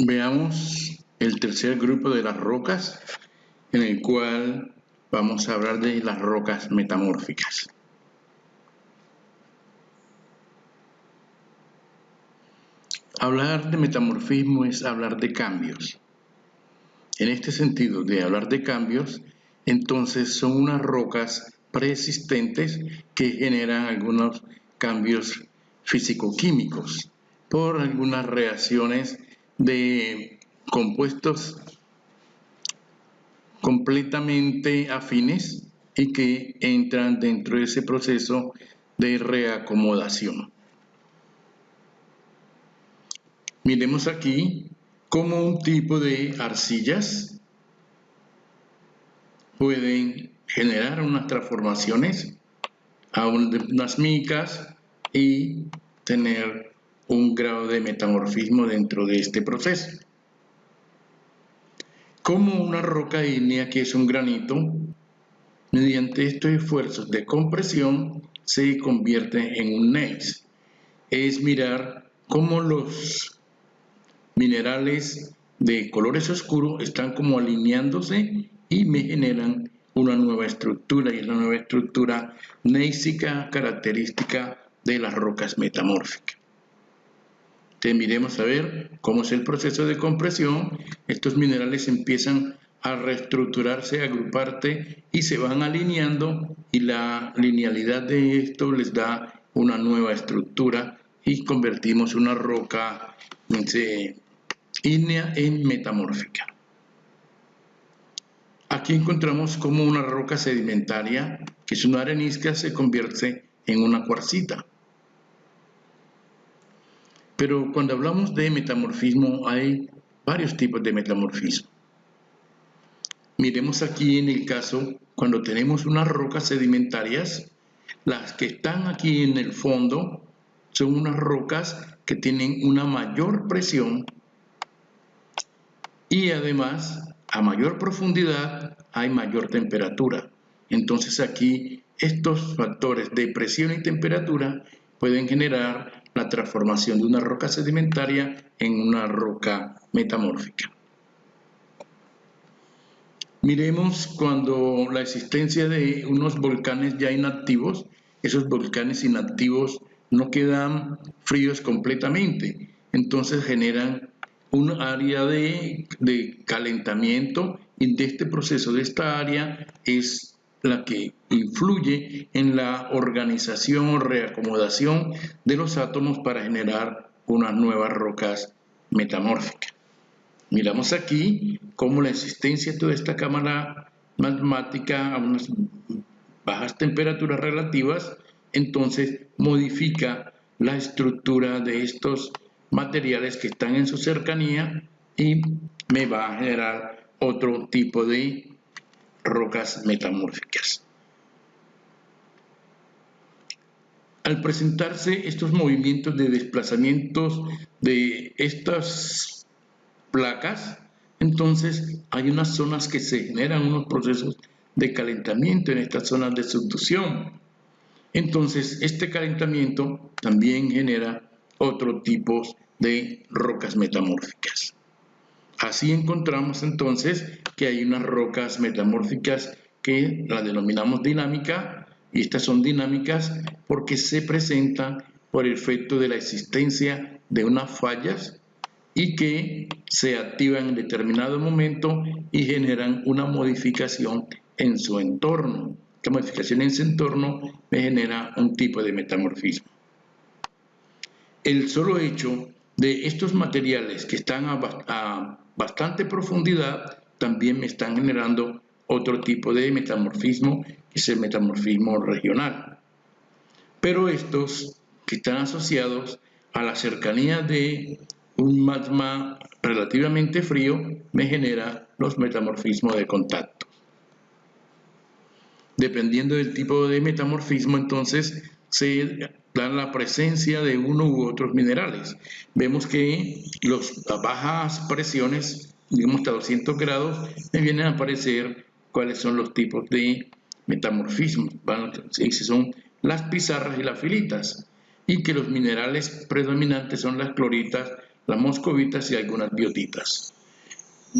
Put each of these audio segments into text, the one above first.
Veamos el tercer grupo de las rocas, en el cual vamos a hablar de las rocas metamórficas. Hablar de metamorfismo es hablar de cambios. En este sentido de hablar de cambios, entonces son unas rocas preexistentes que generan algunos cambios físico-químicos por algunas reacciones de compuestos completamente afines y que entran dentro de ese proceso de reacomodación. Miremos aquí cómo un tipo de arcillas pueden generar unas transformaciones a unas micas y tener un grado de metamorfismo dentro de este proceso. Como una roca ígnea, que es un granito, mediante estos esfuerzos de compresión se convierte en un gneiss. Es mirar cómo los minerales de colores oscuros están como alineándose y me generan una nueva estructura, y es la nueva estructura gneísica característica de las rocas metamórficas. Entonces miremos a ver cómo es el proceso de compresión. Estos minerales empiezan a reestructurarse, a agruparse y se van alineando, y la linealidad de esto les da una nueva estructura y convertimos una roca ígnea en metamórfica. Aquí encontramos como una roca sedimentaria, que es una arenisca, se convierte en una cuarcita. Pero cuando hablamos de metamorfismo hay varios tipos de metamorfismo. Miremos aquí en el caso cuando tenemos unas rocas sedimentarias. Las que están aquí en el fondo son unas rocas que tienen una mayor presión y además a mayor profundidad hay mayor temperatura. Entonces aquí estos factores de presión y temperatura pueden generar la transformación de una roca sedimentaria en una roca metamórfica. Miremos cuando la existencia de unos volcanes ya inactivos. Esos volcanes inactivos no quedan fríos completamente, entonces generan un área de calentamiento, y de este proceso de esta área es la que influye en la organización o reacomodación de los átomos para generar unas nuevas rocas metamórficas. Miramos aquí cómo la existencia de toda esta cámara magmática a unas bajas temperaturas relativas, entonces modifica la estructura de estos materiales que están en su cercanía y me va a generar otro tipo de rocas metamórficas. Al presentarse estos movimientos de desplazamientos de estas placas, entonces hay unas zonas que se generan unos procesos de calentamiento en estas zonas de subducción. Entonces este calentamiento también genera otro tipo de rocas metamórficas. Así encontramos entonces que hay unas rocas metamórficas que las denominamos dinámicas, y estas son dinámicas porque se presentan por el efecto de la existencia de unas fallas y que se activan en determinado momento y generan una modificación en su entorno. La modificación en su entorno me genera un tipo de metamorfismo. El solo hecho de estos materiales que están a bastante profundidad también me están generando otro tipo de metamorfismo, que es el metamorfismo regional. Pero estos que están asociados a la cercanía de un magma relativamente frío me genera los metamorfismos de contacto. Dependiendo del tipo de metamorfismo, entonces se da la presencia de uno u otros minerales. Vemos que a bajas presiones, digamos hasta 200 grados, me vienen a aparecer cuáles son los tipos de metamorfismo. Si son las pizarras y las filitas, y que los minerales predominantes son las cloritas, las moscovitas y algunas biotitas.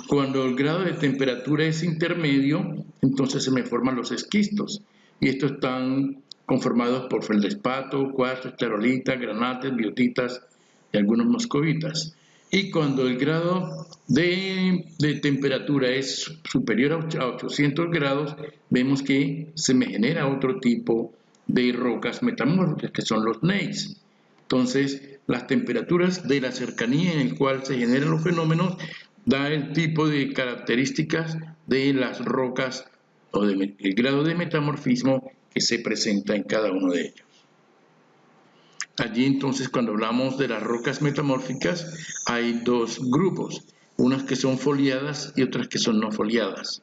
Cuando el grado de temperatura es intermedio, entonces se me forman los esquistos, y estos están conformados por feldespato, cuarzo, esclerolita, granates, biotitas y algunos moscovitas. Y cuando el grado de temperatura es superior a 800 grados, vemos que se me genera otro tipo de rocas metamórficas, que son los gneiss. Entonces, las temperaturas de la cercanía en el cual se generan los fenómenos da el tipo de características de las rocas o el grado de metamorfismo que se presenta en cada uno de ellos. Allí entonces, cuando hablamos de las rocas metamórficas, hay dos grupos, unas que son foliadas y otras que son no foliadas.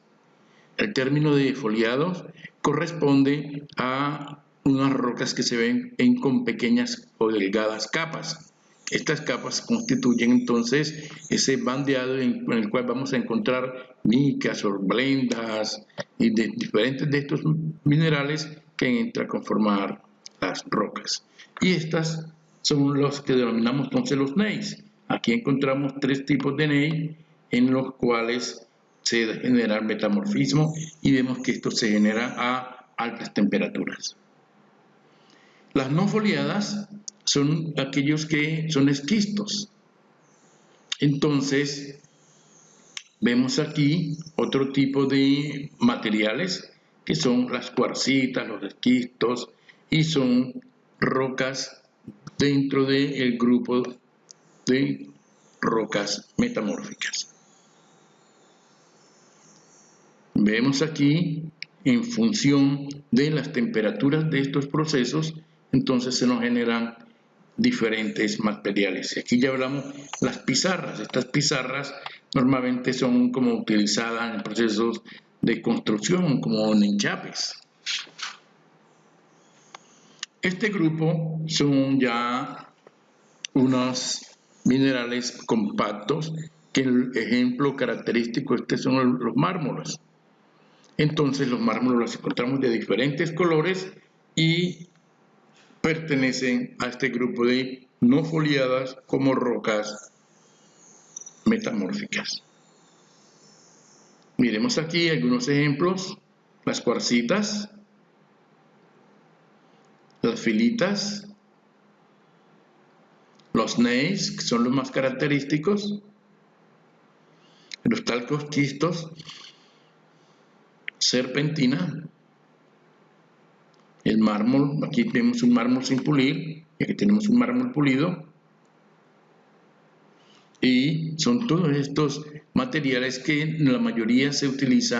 El término de foliados corresponde a unas rocas que se ven con pequeñas o delgadas capas. Estas capas constituyen entonces ese bandeado en el cual vamos a encontrar micas, horblendas y diferentes de estos minerales que entran a conformar las rocas. Y estas son los que denominamos entonces los gneiss. Aquí encontramos tres tipos de gneiss en los cuales se genera el metamorfismo y vemos que esto se genera a altas temperaturas. Las no foliadas son aquellos que son esquistos. Entonces, vemos aquí otro tipo de materiales que son las cuarcitas, los esquistos, y son rocas dentro del grupo de rocas metamórficas. Vemos aquí, en función de las temperaturas de estos procesos, entonces se nos generan diferentes materiales. Y aquí ya hablamos las pizarras. Estas pizarras normalmente son como utilizadas en procesos de construcción, como en enchapes. Este grupo son ya unos minerales compactos, que el ejemplo característico son los mármoles. Entonces los mármoles los encontramos de diferentes colores y pertenecen a este grupo de no foliadas como rocas metamórficas. Miremos aquí algunos ejemplos: las cuarcitas, las filitas, los gneiss, que son los más característicos, los talcos quistos, serpentina, el mármol. Aquí tenemos un mármol sin pulir, y aquí tenemos un mármol pulido, y son todos estos materiales que en la mayoría se utilizan